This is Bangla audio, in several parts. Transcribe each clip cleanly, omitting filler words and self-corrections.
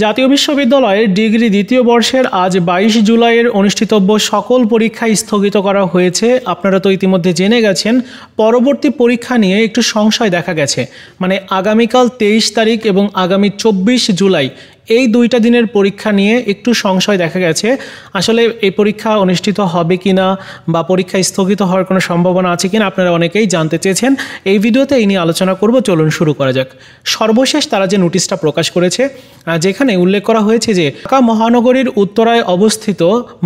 জাতীয় বিশ্ববিদ্যালয়ের ডিগ্রি দ্বিতীয় বর্ষের আজ 22 জুলাইয়ের অনুষ্ঠিতব্য সকল পরীক্ষা স্থগিত করা হয়েছে। আপনারা তো ইতিমধ্যে জেনে গেছেন। পরবর্তী পরীক্ষা নিয়ে একটু সংশয় দেখা গেছে, মানে আগামীকাল 23 তারিখ এবং আগামী 24 জুলাই এই দুইটা দিনের পরীক্ষা নিয়ে একটু সংশয় দেখা গেছে। আসলে এই পরীক্ষা অনুষ্ঠিত হবে কিনা বা পরীক্ষা স্থগিত হওয়ার কোনো সম্ভাবনা আছে কিনা আপনারা অনেকেই জানতে চেয়েছেন। এই ভিডিওতে এই নিয়ে আলোচনা করব, চলুন শুরু করা যাক। সর্বশেষ তারা যে নোটিশটা প্রকাশ করেছে, যেখানে উল্লেখ করা হয়েছে যে ঢাকা মহানগরীর উত্তরায় অবস্থিত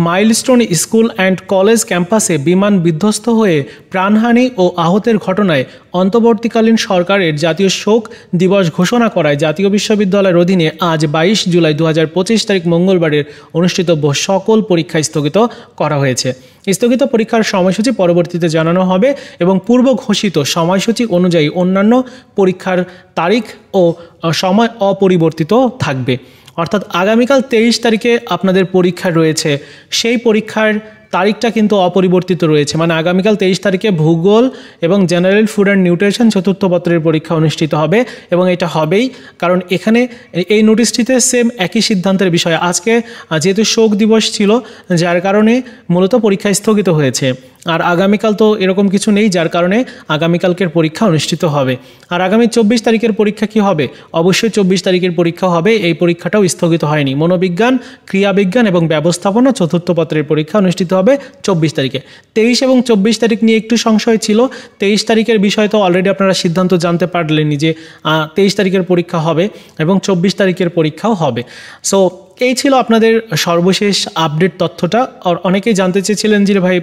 মাইলস্টোন স্কুল অ্যান্ড কলেজ ক্যাম্পাসে বিমান বিধ্বস্ত হয়ে প্রাণহানি ও আহতের ঘটনায় অন্তর্বর্তীকালীন সরকারের জাতীয় শোক দিবস ঘোষণা করায় জাতীয় বিশ্ববিদ্যালয়ের অধীনে আজ 22 জুলাই 2025 তারিখ মঙ্গলবারের অনুষ্ঠিতব্য সকল পরীক্ষা স্থগিত করা হয়েছে। স্থগিত পরীক্ষার সময়সূচি পরবর্তীতে জানানো হবে এবং পূর্ব ঘোষিত সময়সূচি অনুযায়ী অন্যান্য পরীক্ষার তারিখ ও সময় অপরিবর্তিত থাকবে। অর্থাৎ আগামীকাল 23 তারিখে আপনাদের পরীক্ষা রয়েছে, সেই পরীক্ষার তারিখটা কিন্তু অপরিবর্তিত রয়েছে। মানে আগামীকাল 23 তারিখে ভূগোল এবং জেনারেল ফুড অ্যান্ড নিউট্রিশন চতুর্থ পত্রের পরীক্ষা অনুষ্ঠিত হবে এবং এটা হবেই, কারণ এখানে এই নোটিশটিতে সেম একই সিদ্ধান্তের বিষয়। আজকে যেহেতু শোক দিবস ছিল, যার কারণে মূলত পরীক্ষা স্থগিত হয়েছে। আর আগামীকাল তো এরকম কিছু নেই, যার কারণে আগামীকালকের পরীক্ষা অনুষ্ঠিত হবে। আর আগামী 24 তারিখের পরীক্ষা কি হবে? অবশ্যই 24 তারিখের পরীক্ষা হবে। এই পরীক্ষাটাও স্থগিত হয়নি। মনোবিজ্ঞান, ক্রিয়াবিজ্ঞান এবং ব্যবস্থাপনা চতুর্থ পত্রের পরীক্ষা অনুষ্ঠিত হবে 24 তারিখে। 23 এবং 24 তারিখ নিয়ে একটু সংশয় ছিল। 23 তারিখের বিষয় তো অলরেডি আপনারা সিদ্ধান্ত জানতে পারলেনই যে 23 তারিখের পরীক্ষা হবে এবং 24 তারিখের পরীক্ষাও হবে। সো এই ছিল আপনাদের সর্বশেষ আপডেট তথ্যটা। আর অনেকেই জানতে চেয়েছিলেন যে ভাই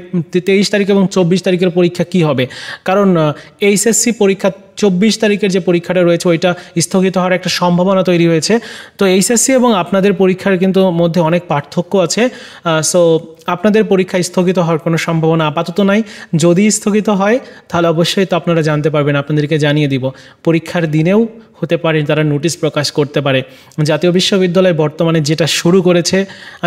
23 তারিখ এবং 24 তারিখের পরীক্ষা কি হবে, কারণ এইচএসসি পরীক্ষা 24 তারিখের যে পরীক্ষাটা রয়েছে ওইটা স্থগিত হওয়ার একটা সম্ভাবনা তৈরি হয়েছে। তো এইচএসসি এবং আপনাদের পরীক্ষার কিন্তু মধ্যে অনেক পার্থক্য আছে। সো আপনাদের পরীক্ষা স্থগিত হওয়ার কোনো সম্ভাবনা আপাতত নাই। যদি স্থগিত হয় তাহলে অবশ্যই তো আপনারা জানতে পারবেন, আপনাদেরকে জানিয়ে দিব। পরীক্ষার দিনেও হতে পারে তারা নোটিশ প্রকাশ করতে পারে। জাতীয় বিশ্ববিদ্যালয় বর্তমানে যেটা শুরু করেছে,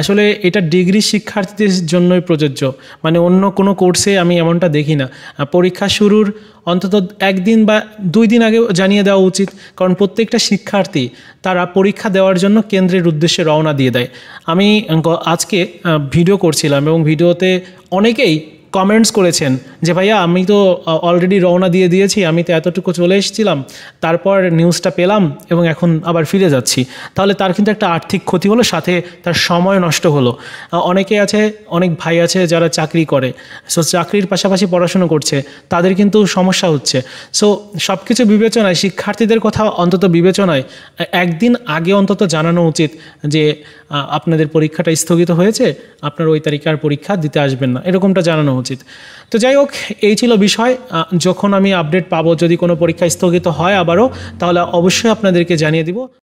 আসলে এটা ডিগ্রি শিক্ষার্থীদের জন্যই প্রযোজ্য। মানে অন্য কোনো কোর্সে আমি এমনটা দেখি না। পরীক্ষা শুরুর অন্তত একদিন বা 2 দিন আগে জানিয়ে দেওয়া উচিত, কারণ প্রত্যেকটা শিক্ষার্থী তারা পরীক্ষা দেওয়ার জন্য কেন্দ্রের উদ্দেশ্যে রওনা দিয়ে দেয়। আমি আজকে ভিডিও করছিলাম এবং ভিডিওতে অনেকেই কমেন্টস করেছেন যে ভাইয়া আমি তো অলরেডি রওনা দিয়ে দিয়েছি, আমি তো এতটুকু চলে এসেছিলাম, তারপর নিউজটা পেলাম এবং এখন আবার ফিরে যাচ্ছি। তাহলে তার কিন্তু একটা আর্থিক ক্ষতি হলো, সাথে তার সময় নষ্ট হলো। অনেকে আছে, অনেক ভাই আছে যারা চাকরি করে, সো চাকরির পাশাপাশি পড়াশুনো করছে, তাদের কিন্তু সমস্যা হচ্ছে। সো সব কিছু বিবেচনায় শিক্ষার্থীদের কথা অন্তত বিবেচনায় একদিন আগে অন্তত জানানো উচিত যে আপনাদের পরীক্ষাটা স্থগিত হয়েছে, আপনার ওই তারিখে আর পরীক্ষা দিতে আসবেন না, এরকমটা জানানো উচিত। তো যাই হোক, এই ছিল বিষয়। যখন আমি আপডেট পাবো, যদি কোনো পরীক্ষা স্থগিত হয় আবারও, তাহলে অবশ্যই আপনাদেরকে জানিয়ে দিব।